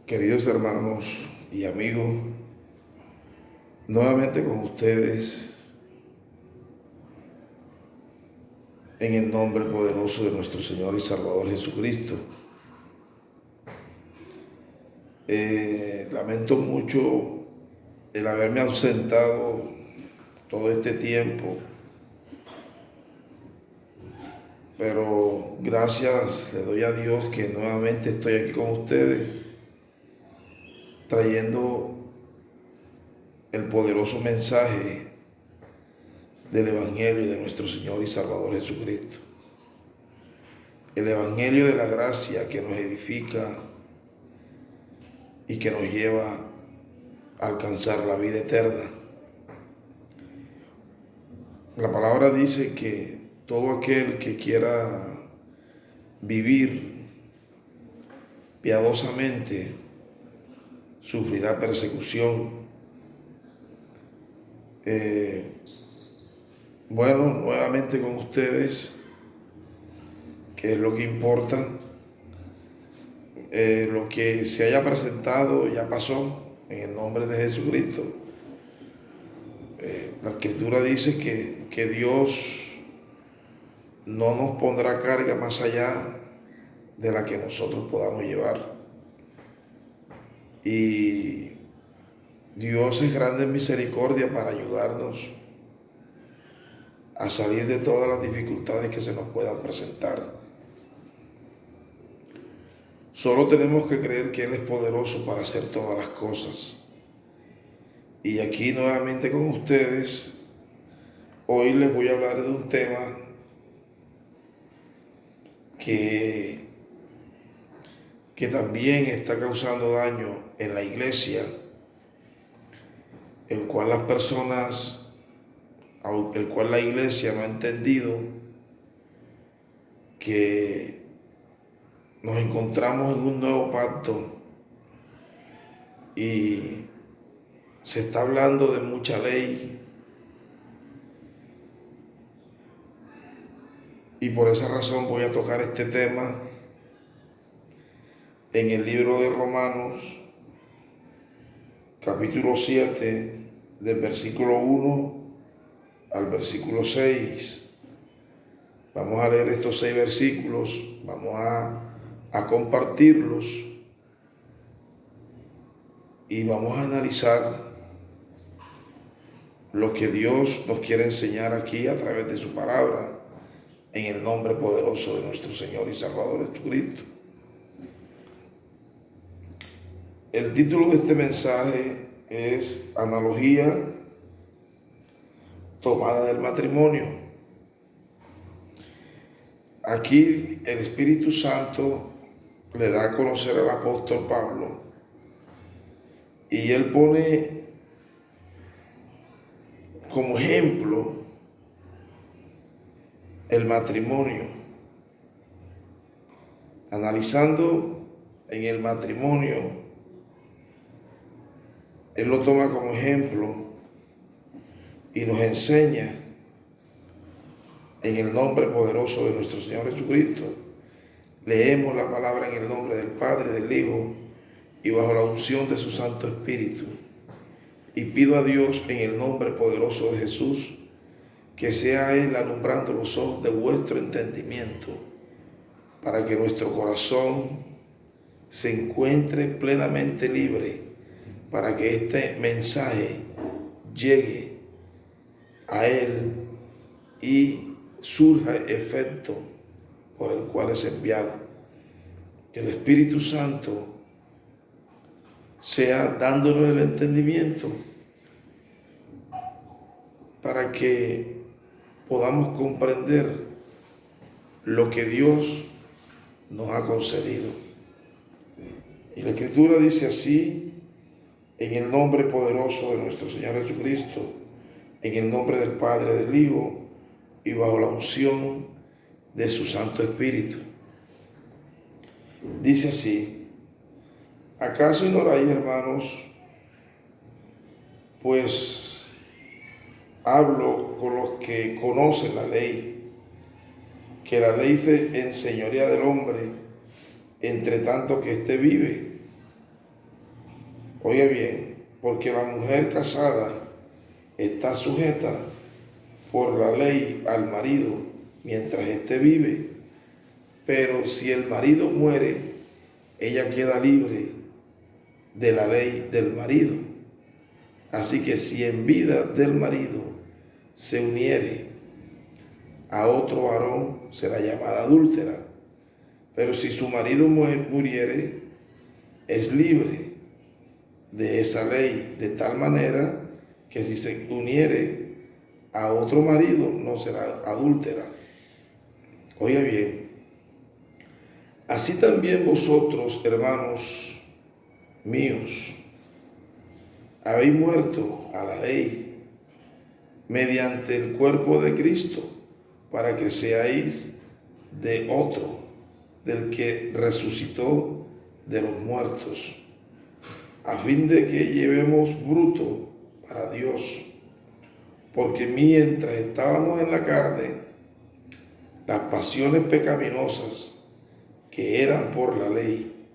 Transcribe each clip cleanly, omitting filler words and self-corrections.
Queridos hermanos y amigos, nuevamente con ustedes en el nombre poderoso de nuestro Señor y Salvador Jesucristo. Lamento mucho el haberme ausentado todo este tiempo, pero gracias le doy a Dios que nuevamente estoy aquí con ustedes trayendo el poderoso mensaje del Evangelio de nuestro Señor y Salvador Jesucristo. El Evangelio de la gracia que nos edifica y que nos lleva a alcanzar la vida eterna. La palabra dice que todo aquel que quiera vivir piadosamente sufrirá persecución. Bueno, nuevamente con ustedes, que es lo que importa. Lo que se haya presentado ya pasó en el nombre de Jesucristo. La Escritura dice que Dios no nos pondrá carga más allá de la que nosotros podamos llevar. Y Dios es grande en misericordia para ayudarnos a salir de todas las dificultades que se nos puedan presentar. Solo tenemos que creer que Él es poderoso para hacer todas las cosas. Y aquí nuevamente con ustedes, hoy les voy a hablar de un tema que también está causando daño en la iglesia, el cual la iglesia no ha entendido que nos encontramos en un nuevo pacto y se está hablando de mucha ley, y por esa razón voy a tocar este tema en el libro de Romanos, capítulo 7, del versículo 1 al versículo 6. Vamos a leer estos 6 versículos, vamos a compartirlos y vamos a analizar lo que Dios nos quiere enseñar aquí a través de su palabra, en el nombre poderoso de nuestro Señor y Salvador Jesucristo. El título de este mensaje es Analogía tomada del matrimonio. Aquí el Espíritu Santo le da a conocer al apóstol Pablo y él pone como ejemplo el matrimonio, analizando en el matrimonio. Él lo toma como ejemplo y nos enseña en el nombre poderoso de nuestro Señor Jesucristo. Leemos la palabra en el nombre del Padre, del Hijo y bajo la unción de su Santo Espíritu. Y pido a Dios en el nombre poderoso de Jesús que sea Él alumbrando los ojos de vuestro entendimiento para que nuestro corazón se encuentre plenamente libre, para que este mensaje llegue a Él y surja efecto por el cual es enviado. Que el Espíritu Santo sea dándonos el entendimiento para que podamos comprender lo que Dios nos ha concedido. Y la Escritura dice así, en el nombre poderoso de nuestro Señor Jesucristo, en el nombre del Padre, del Hijo y bajo la unción de su Santo Espíritu. Dice así: ¿acaso ignoráis, hermanos? Pues hablo con los que conocen la ley, que la ley se enseñorea del hombre entre tanto que éste vive. Oiga bien, porque la mujer casada está sujeta por la ley al marido mientras éste vive, pero si el marido muere, ella queda libre de la ley del marido. Así que si en vida del marido se uniere a otro varón, será llamada adúltera. Pero si su marido muriere, es libre de esa ley, de tal manera que si se uniere a otro marido, no será adúltera. Oiga bien, así también vosotros, hermanos míos, habéis muerto a la ley mediante el cuerpo de Cristo, para que seáis de otro, del que resucitó de los muertos, a fin de que llevemos fruto para Dios. Porque mientras estábamos en la carne, las pasiones pecaminosas que eran por la ley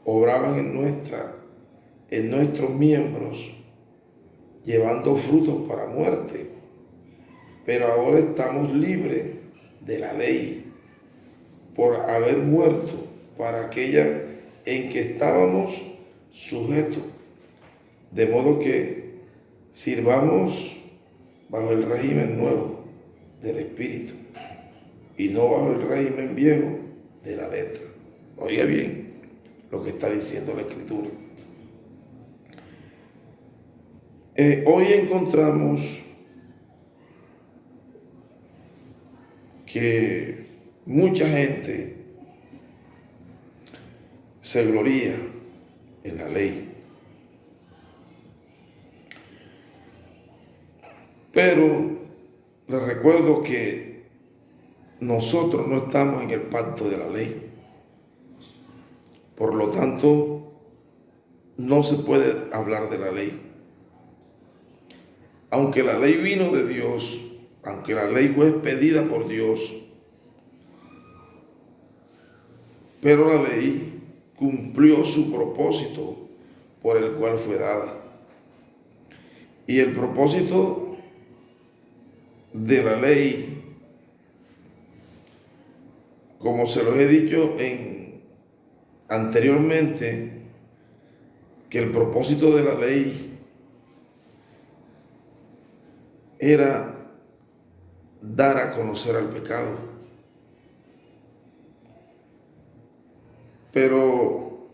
obraban en nuestros miembros, llevando frutos para muerte. Pero ahora estamos libres de la ley por haber muerto para aquella en que estábamos sujetos, de modo que sirvamos bajo el régimen nuevo del Espíritu y no bajo el régimen viejo de la letra. Oiga bien lo que está diciendo la Escritura. Hoy encontramos que mucha gente se gloría en la ley, pero les recuerdo que nosotros no estamos en el pacto de la ley. Por lo tanto, no se puede hablar de la ley. Aunque la ley vino de Dios, aunque la ley fue expedida por Dios, pero la ley cumplió su propósito por el cual fue dada. Y el propósito de la ley, como se los he dicho anteriormente, que el propósito de la ley era dar a conocer al pecado. Pero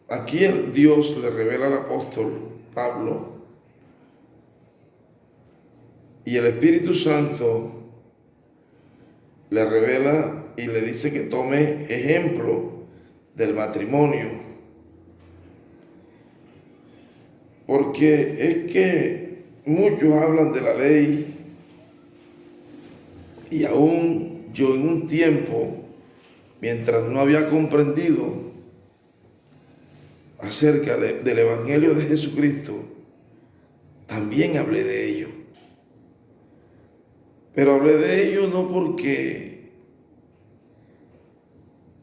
aquí Dios le revela al apóstol Pablo, y el Espíritu Santo le revela y le dice que tome ejemplo del matrimonio. Porque es que muchos hablan de la ley, y aún yo en un tiempo, mientras no había comprendido acerca del Evangelio de Jesucristo, también hablé de ello. Pero hablé de ello no porque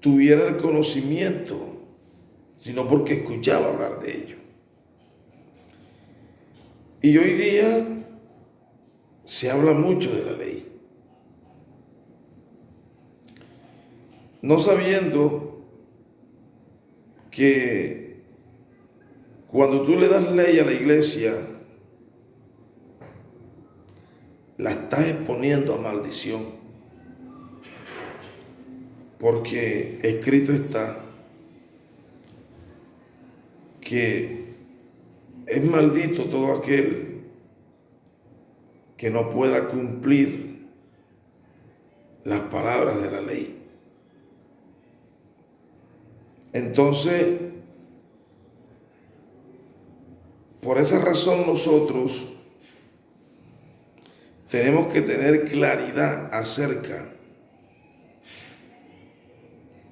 tuviera el conocimiento, sino porque escuchaba hablar de ello. Y hoy día se habla mucho de la ley, no sabiendo que cuando tú le das ley a la iglesia, la estás exponiendo a maldición, porque escrito está que es maldito todo aquel que no pueda cumplir las palabras de la ley. Entonces, por esa razón nosotros tenemos que tener claridad acerca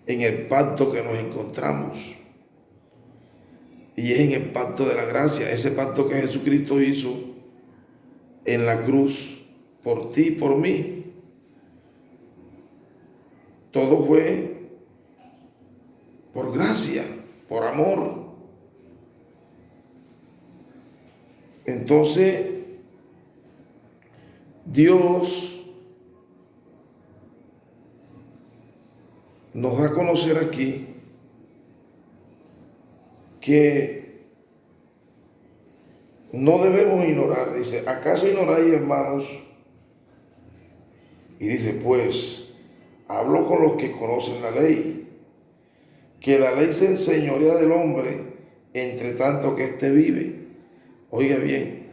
en el pacto que nos encontramos. Y es en el pacto de la gracia, ese pacto que Jesucristo hizo en la cruz por ti y por mí. Todo fue por gracia, por amor. Entonces, Dios nos da a conocer aquí que no debemos ignorar. Dice, ¿acaso ignoráis, hermanos? Y dice, pues, hablo con los que conocen la ley, que la ley se enseñorea del hombre entre tanto que éste vive. Oiga bien,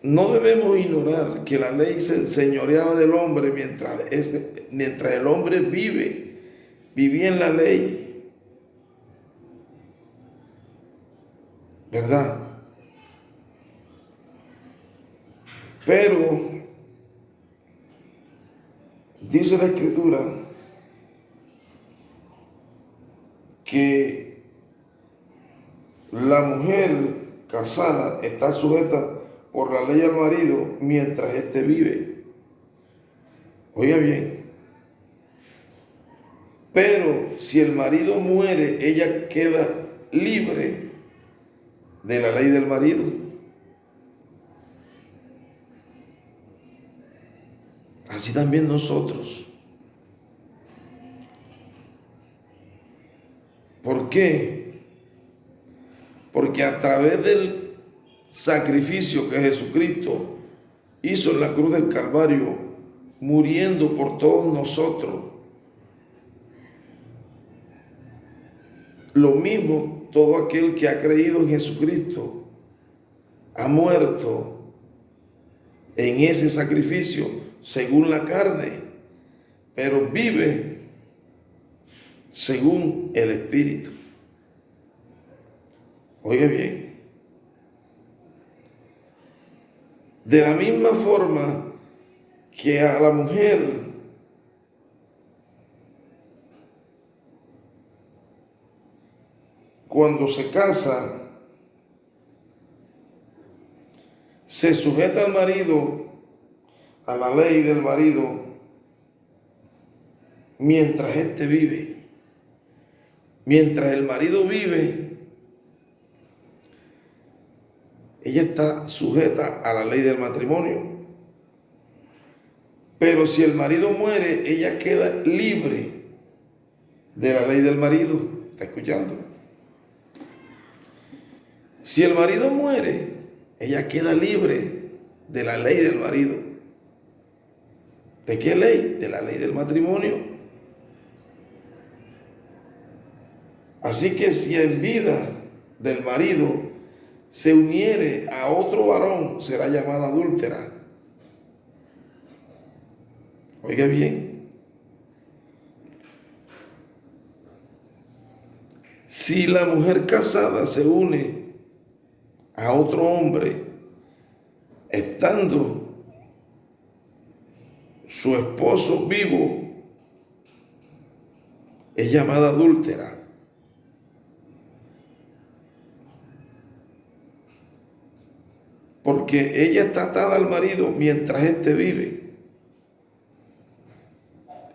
no debemos ignorar que la ley se enseñoreaba del hombre mientras el hombre vivía en la ley, ¿verdad? Pero dice la Escritura que la mujer casada está sujeta por la ley al marido mientras éste vive. Oiga bien, pero si el marido muere, ella queda libre de la ley del marido. Así también nosotros. ¿Por qué? Porque a través del sacrificio que Jesucristo hizo en la cruz del Calvario, muriendo por todos nosotros, lo mismo todo aquel que ha creído en Jesucristo ha muerto en ese sacrificio según la carne, pero vive según el Espíritu. Oye bien, de la misma forma que a la mujer cuando se casa se sujeta al marido, a la ley del marido, mientras éste vive. Mientras el marido vive, ella está sujeta a la ley del matrimonio. Pero si el marido muere, ella queda libre de la ley del marido. ¿Está escuchando? Si el marido muere, ella queda libre de la ley del marido. ¿De qué ley? De la ley del matrimonio. Así que si en vida del marido se uniere a otro varón, será llamada adúltera. Oiga bien, si la mujer casada se une a otro hombre, estando su esposo vivo, es llamada adúltera. Porque ella está atada al marido mientras éste vive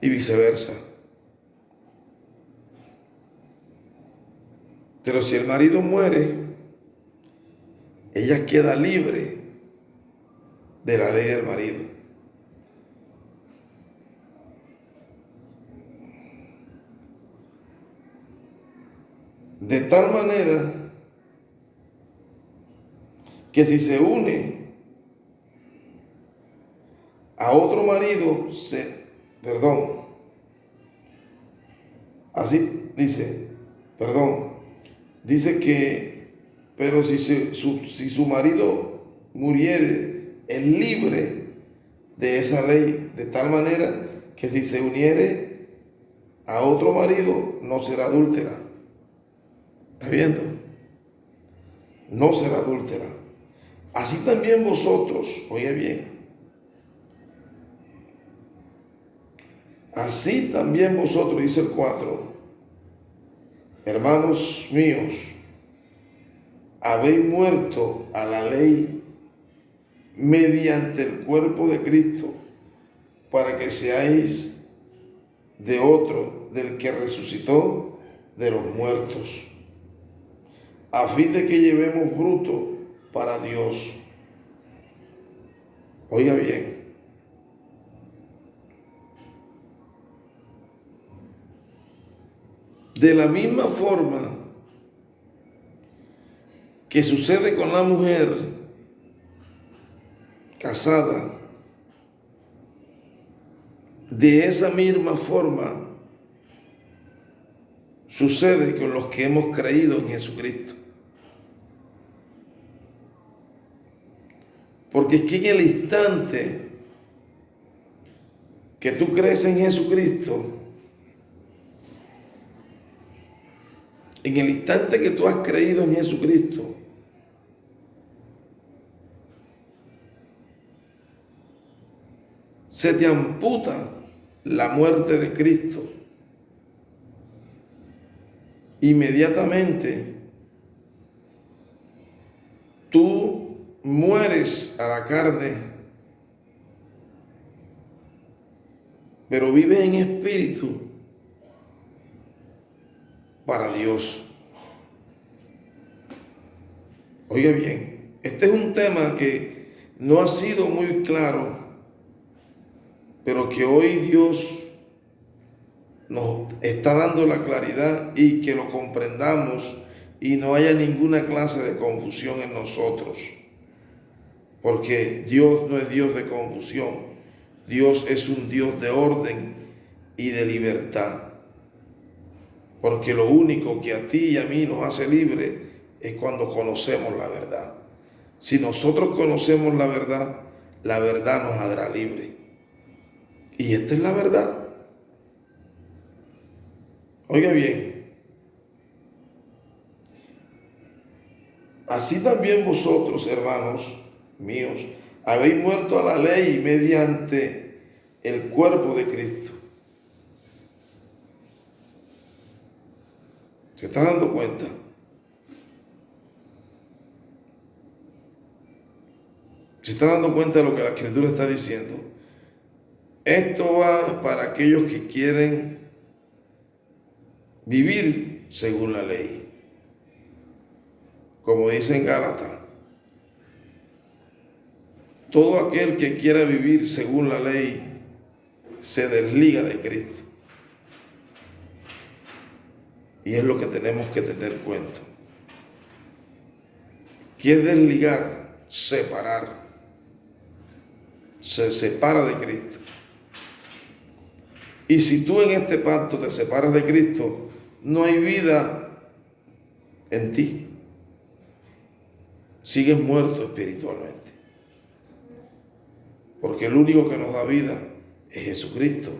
y viceversa. Pero si el marido muere, ella queda libre de la ley del marido. De tal manera que si se une a otro marido, dice que, pero si su marido muriere, es libre de esa ley, de tal manera que si se uniere a otro marido, no será adúltera. ¿Está viendo? No será adúltera. Así también vosotros, oye bien, así también vosotros, dice el 4, hermanos míos, habéis muerto a la ley mediante el cuerpo de Cristo, para que seáis de otro, del que resucitó de los muertos. a fin de que llevemos fruto para Dios. Oiga bien, de la misma forma que sucede con la mujer casada, de esa misma forma sucede con los que hemos creído en Jesucristo. Porque es que en el instante que tú crees en Jesucristo, en el instante que tú has creído en Jesucristo, se te amputa la muerte de Cristo. Inmediatamente tú mueres a la carne, pero vives en espíritu para Dios. Oiga bien, este es un tema que no ha sido muy claro, pero que hoy Dios nos está dando la claridad y que lo comprendamos y no haya ninguna clase de confusión en nosotros. Porque Dios no es Dios de confusión. Dios es un Dios de orden y de libertad. Porque lo único que a ti y a mí nos hace libre es cuando conocemos la verdad. Si nosotros conocemos la verdad nos hará libre. Y esta es la verdad. Oiga bien, así también vosotros, hermanos míos, habéis muerto a la ley mediante el cuerpo de Cristo. ¿Se está dando cuenta? ¿Se está dando cuenta de lo que la Escritura está diciendo? Esto va para aquellos que quieren vivir según la ley. Como dice en Gálatas, todo aquel que quiera vivir según la ley se desliga de Cristo. Y es lo que tenemos que tener cuenta. ¿Qué es desligar? Separar. Se separa de Cristo. Y si tú en este pacto te separas de Cristo, no hay vida en ti. Sigues muerto espiritualmente. Porque el único que nos da vida es Jesucristo.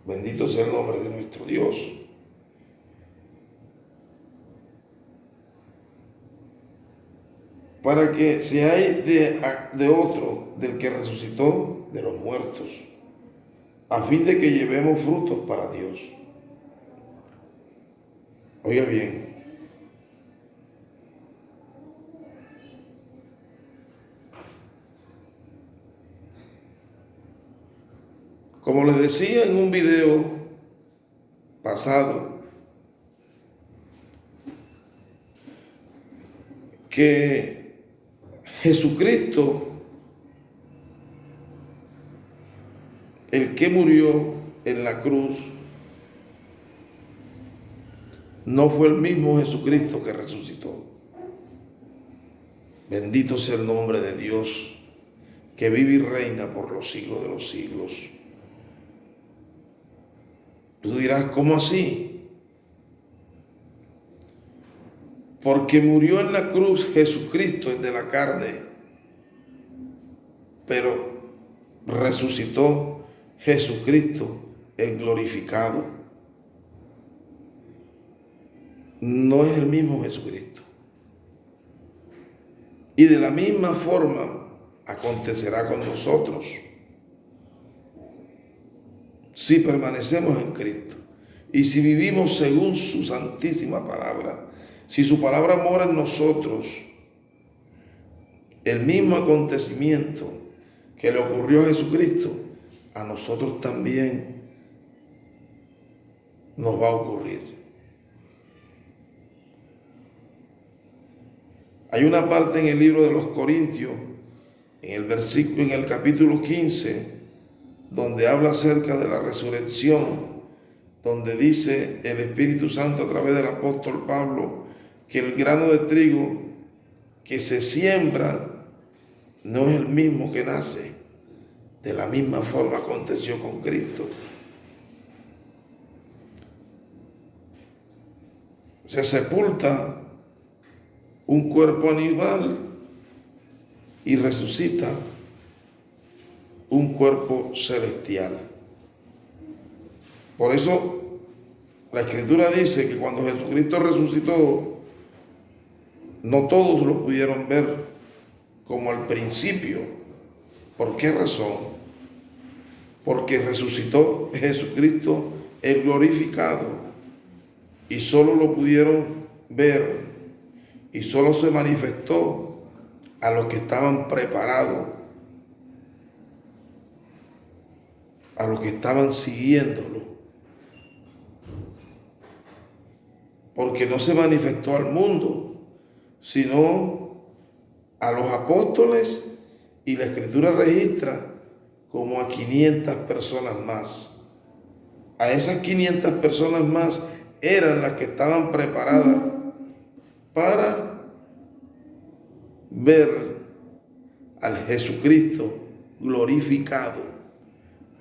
Bendito sea el nombre de nuestro Dios. Para que seáis de otro, del que resucitó de los muertos, a fin de que llevemos frutos para Dios. Oiga bien, como les decía en un video pasado, que Jesucristo, el que murió en la cruz, no fue el mismo Jesucristo que resucitó. Bendito sea el nombre de Dios, que vive y reina por los siglos de los siglos. Tú dirás, ¿cómo así? Porque murió en la cruz Jesucristo, el de la carne, pero resucitó Jesucristo, el glorificado. No es el mismo Jesucristo. Y de la misma forma acontecerá con nosotros si permanecemos en Cristo y si vivimos según su santísima palabra. Si su palabra mora en nosotros, el mismo acontecimiento que le ocurrió a Jesucristo, a nosotros también nos va a ocurrir. Hay una parte en el libro de los Corintios, en el capítulo 15, donde habla acerca de la resurrección, donde dice el Espíritu Santo a través del apóstol Pablo que el grano de trigo que se siembra no es el mismo que nace. De la misma forma aconteció con Cristo. Se sepulta un cuerpo animal y resucita un cuerpo celestial. Por eso la Escritura dice que cuando Jesucristo resucitó, no todos lo pudieron ver como al principio. ¿Por qué razón? Porque resucitó Jesucristo el glorificado y solo lo pudieron ver y solo se manifestó a los que estaban preparados, a los que estaban siguiéndolo. Porque no se manifestó al mundo, sino a los apóstoles, y la Escritura registra como a 500 personas más. A esas 500 personas más eran las que estaban preparadas para ver al Jesucristo glorificado.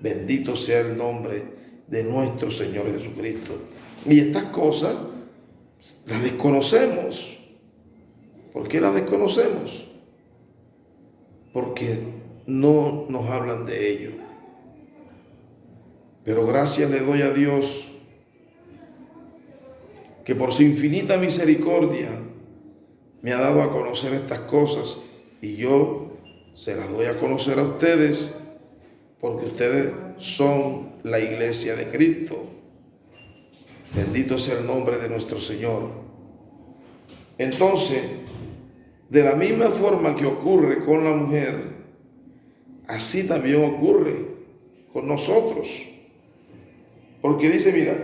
Bendito sea el nombre de nuestro Señor Jesucristo. Y estas cosas las desconocemos. ¿Por qué las desconocemos? Porque no nos hablan de ello. Pero gracias le doy a Dios que por su infinita misericordia me ha dado a conocer estas cosas, y yo se las doy a conocer a ustedes porque ustedes son la iglesia de Cristo. Bendito sea el nombre de nuestro Señor. Entonces, de la misma forma que ocurre con la mujer, así también ocurre con nosotros. Porque dice, mira,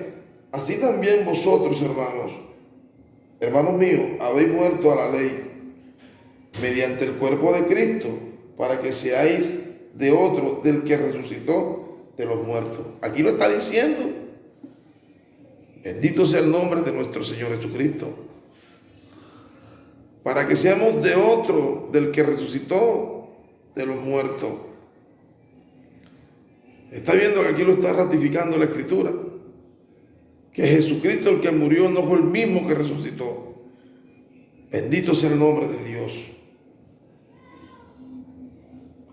así también vosotros, hermanos míos, habéis muerto a la ley mediante el cuerpo de Cristo, para que seáis de otro, del que resucitó de los muertos. Aquí lo está diciendo. Bendito sea el nombre de nuestro Señor Jesucristo. Para que seamos de otro, del que resucitó de los muertos. Está viendo que aquí lo está ratificando la Escritura. Que Jesucristo, el que murió, no fue el mismo que resucitó. Bendito sea el nombre de Dios.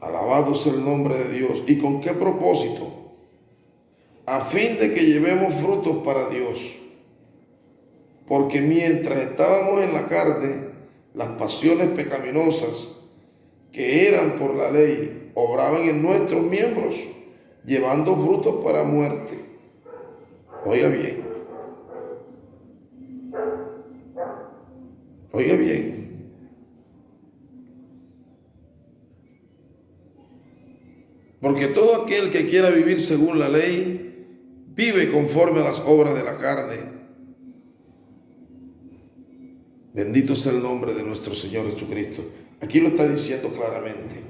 Alabado sea el nombre de Dios. ¿Y con qué propósito? A fin de que llevemos frutos para Dios. Porque mientras estábamos en la carne, las pasiones pecaminosas que eran por la ley obraban en nuestros miembros, llevando frutos para muerte. Oiga bien. Oiga bien. Porque todo aquel que quiera vivir según la ley, vive conforme a las obras de la carne. Bendito sea el nombre de nuestro Señor Jesucristo. Aquí lo está diciendo claramente.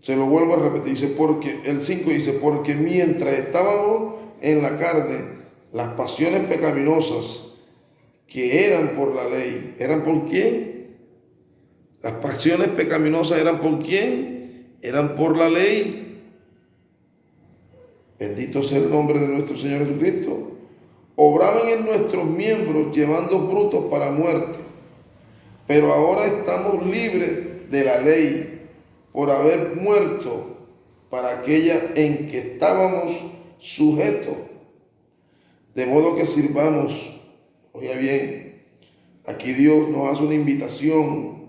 Se lo vuelvo a repetir, dice, porque el 5 dice, porque mientras estábamos en la carne, las pasiones pecaminosas que eran por la ley, ¿eran por quién? Las pasiones pecaminosas eran por quién? Eran por la ley. Bendito sea el nombre de nuestro Señor Jesucristo. Obraban en nuestros miembros llevando frutos para muerte. Pero ahora estamos libres de la ley por haber muerto para aquella en que estábamos sujetos. De modo que sirvamos, oiga bien, aquí Dios nos hace una invitación.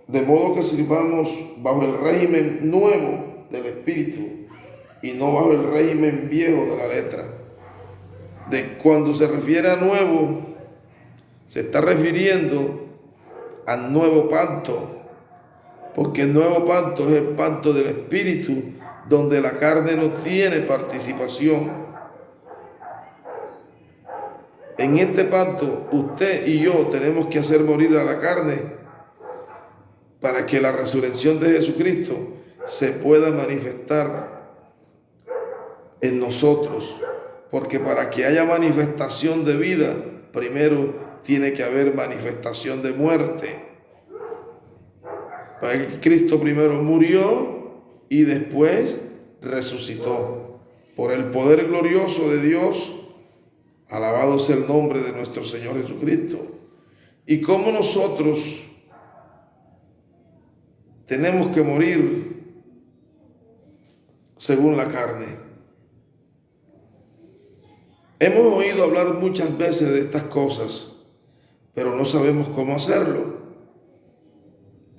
De modo que sirvamos bajo el régimen nuevo del Espíritu y no bajo el régimen viejo de la letra. De cuando se refiere a nuevo, se está refiriendo al nuevo pacto, porque el nuevo pacto es el pacto del Espíritu donde la carne no tiene participación. En este pacto, usted y yo tenemos que hacer morir a la carne para que la resurrección de Jesucristo se pueda manifestar en nosotros. Porque para que haya manifestación de vida, primero tiene que haber manifestación de muerte. Para que Cristo primero murió y después resucitó. Por el poder glorioso de Dios, alabado sea el nombre de nuestro Señor Jesucristo. Y cómo nosotros tenemos que morir según la carne. Hemos oído hablar muchas veces de estas cosas, pero no sabemos cómo hacerlo.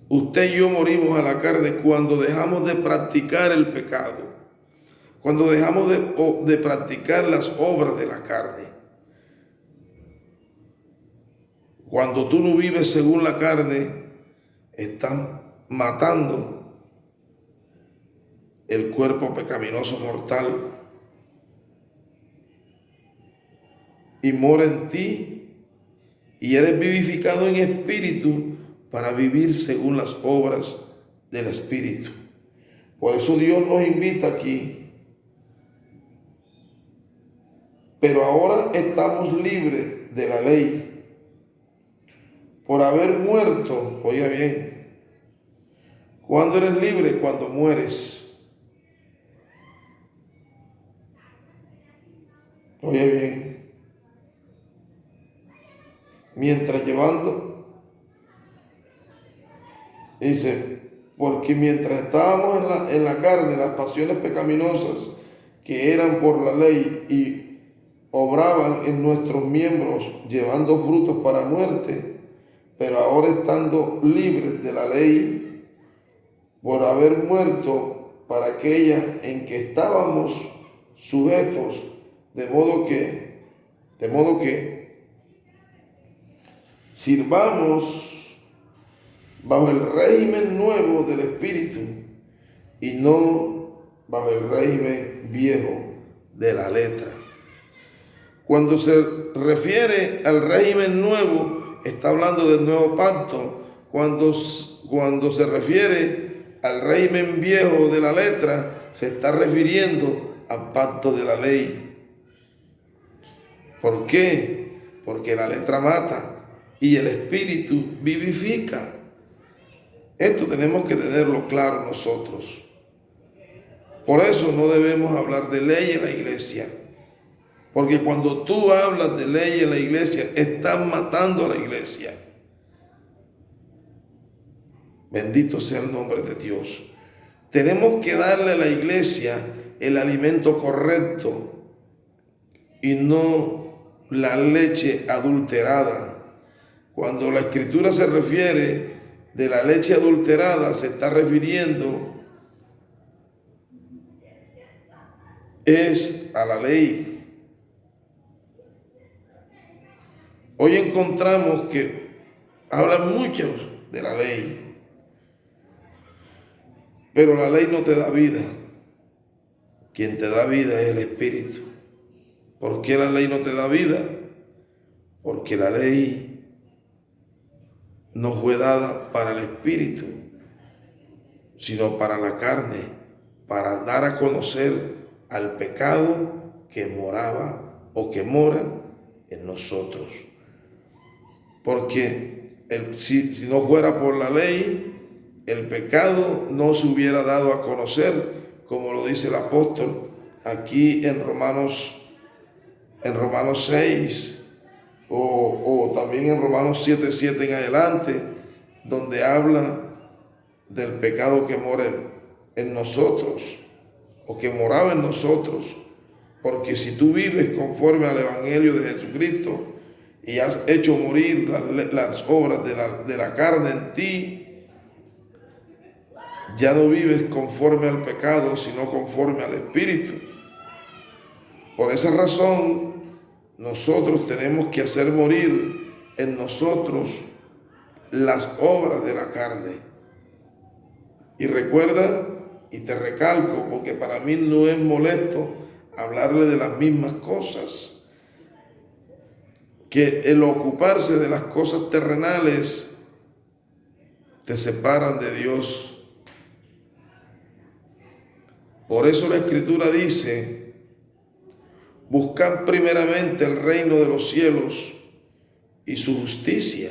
Usted y yo morimos a la carne cuando dejamos de practicar el pecado, cuando dejamos de practicar las obras de la carne. Cuando tú no vives según la carne, estás matando el cuerpo pecaminoso mortal y mora en ti, y eres vivificado en espíritu para vivir según las obras del Espíritu. Por eso Dios nos invita aquí. Pero ahora estamos libres de la ley por haber muerto. Oiga bien, ¿cuándo eres libre? Cuando mueres. Oiga bien, mientras llevando, dice, porque mientras estábamos en la carne, las pasiones pecaminosas que eran por la ley y obraban en nuestros miembros, llevando frutos para muerte, pero ahora estando libres de la ley, por haber muerto para aquella en que estábamos sujetos, de modo que sirvamos bajo el régimen nuevo del Espíritu y no bajo el régimen viejo de la letra. Cuando se refiere al régimen nuevo, está hablando del nuevo pacto. Cuando se refiere al régimen viejo de la letra, se está refiriendo al pacto de la ley. ¿Por qué? Porque la letra mata y el Espíritu vivifica. Esto tenemos que tenerlo claro nosotros. Por eso no debemos hablar de ley en la iglesia. Porque cuando tú hablas de ley en la iglesia, estás matando a la iglesia. Bendito sea el nombre de Dios. Tenemos que darle a la iglesia el alimento correcto y no la leche adulterada. Cuando la Escritura se refiere de la leche adulterada, se está refiriendo es a la ley. Hoy encontramos que hablan muchos de la ley, pero la ley no te da vida. Quien te da vida es el Espíritu. ¿Por qué la ley no te da vida? Porque la ley no fue dada para el Espíritu, sino para la carne, para dar a conocer al pecado que moraba o que mora en nosotros. Porque si no fuera por la ley, el pecado no se hubiera dado a conocer, como lo dice el apóstol aquí en Romanos 6, o también en Romanos 7:7 en adelante, donde habla del pecado que mora en nosotros, o que moraba en nosotros. Porque si tú vives conforme al Evangelio de Jesucristo y has hecho morir las obras de la carne en ti, ya no vives conforme al pecado, sino conforme al Espíritu. Por esa razón, nosotros tenemos que hacer morir en nosotros las obras de la carne. Y recuerda Y te recalco, porque para mí no es molesto hablarle de las mismas cosas, que el ocuparse de las cosas terrenales te separan de Dios. Por eso la Escritura dice: buscad primeramente el reino de los cielos y su justicia,